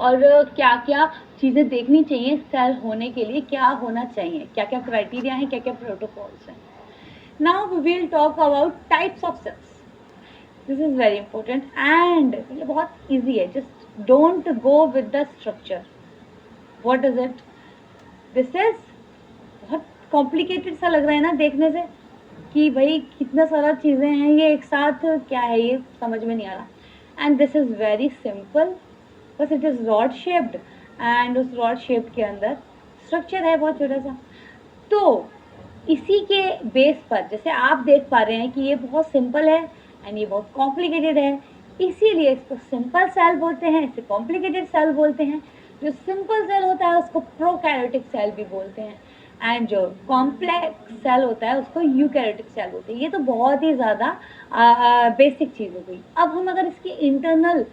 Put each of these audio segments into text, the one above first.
और क्या क्या चीज़ें देखनी चाहिए सेल होने के लिए, क्या होना चाहिए, क्या क्या क्राइटेरिया हैं, क्या क्या प्रोटोकॉल्स हैं. Now we will talk about types of cells. This is very important and ये बहुत ईजी है. Just don't go with the structure. What is it? This is बहुत कॉम्प्लिकेटेड सा लग रहा है ना देखने से कि भाई कितना सारा चीज़ें हैं ये एक साथ, क्या है ये समझ में नहीं आ रहा. And this is very simple. बस it is rod shaped and उस रॉड शेप के अंदर स्ट्रक्चर है बहुत छोटा सा. तो इसी के बेस पर जैसे आप देख पा रहे हैं कि ये बहुत सिंपल है एंड ये बहुत कॉम्प्लिकेटेड है, इसीलिए इसको सिंपल सेल बोलते हैं, इसे कॉम्प्लिकेटेड सेल बोलते हैं. जो सिंपल सेल होता है उसको प्रोकैरियोटिक सेल भी बोलते हैं एंड जो कॉम्प्लेक्स सेल होता है उसको यूकैरियोटिक सेल बोलते हैं. ये तो बहुत ही ज़्यादा बेसिक चीज़ हो गई. अब हम अगर इसके इंटरनल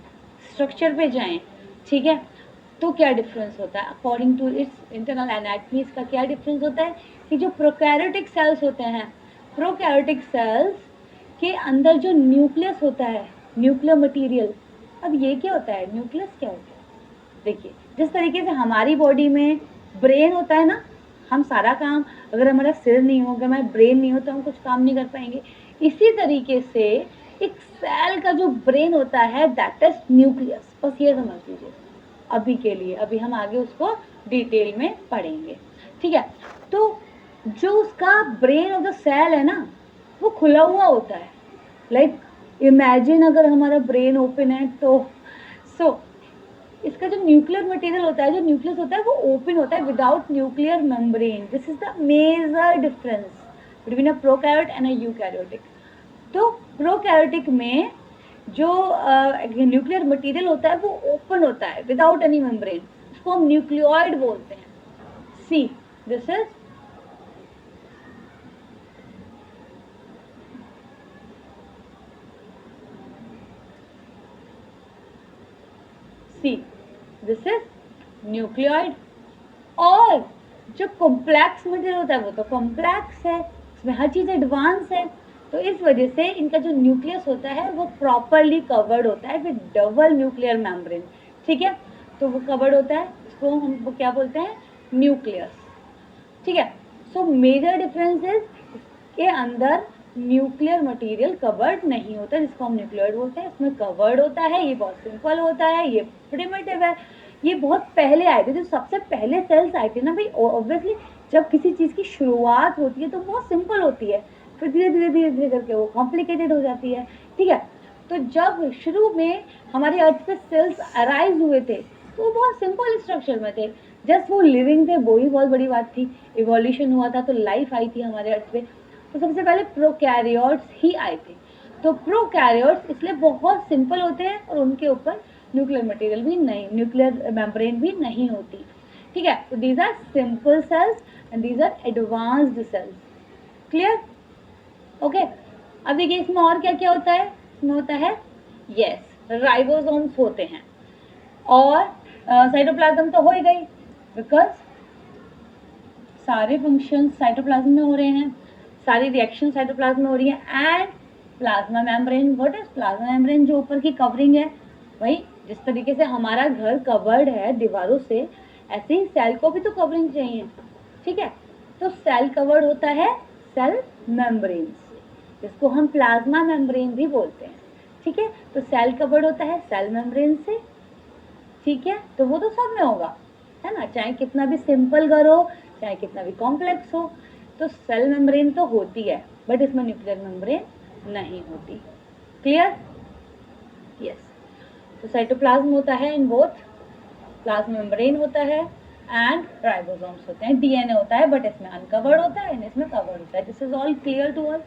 स्ट्रक्चर पे जाएं, ठीक है, तो क्या डिफरेंस होता है according to its internal anatomy. इसका क्या डिफरेंस होता है कि जो प्रोकैरियोटिक सेल्स होते हैं, प्रोकैरियोटिक सेल्स के अंदर जो न्यूक्लियस होता है, न्यूक्लियर मटेरियल. अब ये क्या होता है, न्यूक्लियस क्या होता है? देखिए, जिस तरीके से हमारी बॉडी में ब्रेन होता है ना, हम सारा काम, अगर हमारा सिर नहीं होगा, हमारा ब्रेन नहीं हो तो हम कुछ काम नहीं कर पाएंगे. इसी तरीके से एक सेल का जो ब्रेन होता है दैट इज न्यूक्लियस. बस ये समझ लीजिए अभी के लिए. अभी हम आगे उसको डिटेल में पढ़ेंगे, ठीक है. तो जो उसका ब्रेन ऑफ द सेल है ना वो खुला हुआ होता है. लाइक इमेजिन अगर हमारा ब्रेन ओपन है तो इसका जो न्यूक्लियर मटेरियल होता है, जो न्यूक्लियस होता है वो ओपन होता है without nuclear membrane. This is the major difference between a prokaryote and a eukaryotic. तो प्रोकैरियोटिक में जो न्यूक्लियर मटेरियल होता है वो ओपन होता है विदाउट एनी मेम्ब्रेन. उसको हम न्यूक्लियोइड बोलते हैं. See this is this is nucleoid. और जो कॉम्प्लेक्स मटेरियल होता है वो तो कॉम्प्लेक्स है, उसमें हर चीज़ एडवांस है. तो इस वजह से इनका जो न्यूक्लियस होता है वो प्रॉपरली कवर्ड होता है विद डबल न्यूक्लियर मेम्ब्रेन. ठीक है, तो वो कवर्ड होता है, उसको हम वो क्या बोलते हैं, न्यूक्लियस. ठीक है. सो मेजर डिफरेंस इज इसके अंदर न्यूक्लियर मटेरियल कवर्ड नहीं होता, जिसको हम न्यूक्लियोइड बोलते हैं. इसमें कवर्ड होता है, ये बहुत सिंपल होता है, ये प्रिमिटिव है. ये बहुत पहले आए थे, जो सबसे पहले सेल्स आए थे ना भाई, ऑब्वियसली जब किसी चीज़ की शुरुआत होती है तो बहुत सिंपल होती है, फिर धीरे धीरे धीरे धीरे करके वो कॉम्प्लिकेटेड हो जाती है. ठीक है. तो जब शुरू में हमारे अर्थ पे सेल्स अराइज हुए थे तो वो बहुत सिंपल स्ट्रक्चर में थे, जस्ट वो लिविंग थे, वो ही बहुत बड़ी बात थी. इवोल्यूशन हुआ था तो लाइफ आई थी हमारे अर्थ पे. तो सबसे पहले प्रोकैरियोट्स ही आए थे. तो प्रोकैरियोट्स इसलिए बहुत सिंपल होते हैं और उनके ऊपर न्यूक्लियर मटेरियल भी नहीं, न्यूक्लियर मेम्ब्रेन भी नहीं होती. ठीक है. तो these are simple cells and these are advanced cells. Clear? Okay. अब देखिए इसमें और क्या क्या होता है. इसमें होता है यस राइबोसोम्स होते हैं और साइटोप्लाज्म तो हो ही गई, बिकॉज सारे फंक्शन साइटोप्लाज्म में हो रहे हैं, सारी रिएक्शन साइटोप्लाज्म में हो रही है. And plasma membrane, what is plasma membrane? जो ऊपर की कवरिंग है. भाई जिस तरीके से हमारा घर कवर्ड है दीवारों से, ऐसे ही सेल को भी तो कवरिंग चाहिए. ठीक है. तो सेल कवर्ड होता है सेल मेम्ब्रेन से, जिसको हम प्लाज्मा मेम्ब्रेन भी बोलते हैं. ठीक है. तो सेल कवर्ड होता है सेल मेम्ब्रेन से. ठीक है. तो वो तो सब में होगा, है ना, चाहे कितना भी सिंपल घर हो, चाहे कितना भी कॉम्प्लेक्स हो. तो सेल मेम्ब्रेन तो होती है, बट इसमें न्यूक्लियर मेम्ब्रेन नहीं होती. क्लियर? यस. तो साइटोप्लाज्म होता है इन बोथ, प्लाज्मा मेम्ब्रेन होता है एंड राइबोसोम्स होते हैं. डीएनए होता है बट इसमें अनकवर्ड होता है एंड इसमें कवर्ड होता है. This is all clear to all.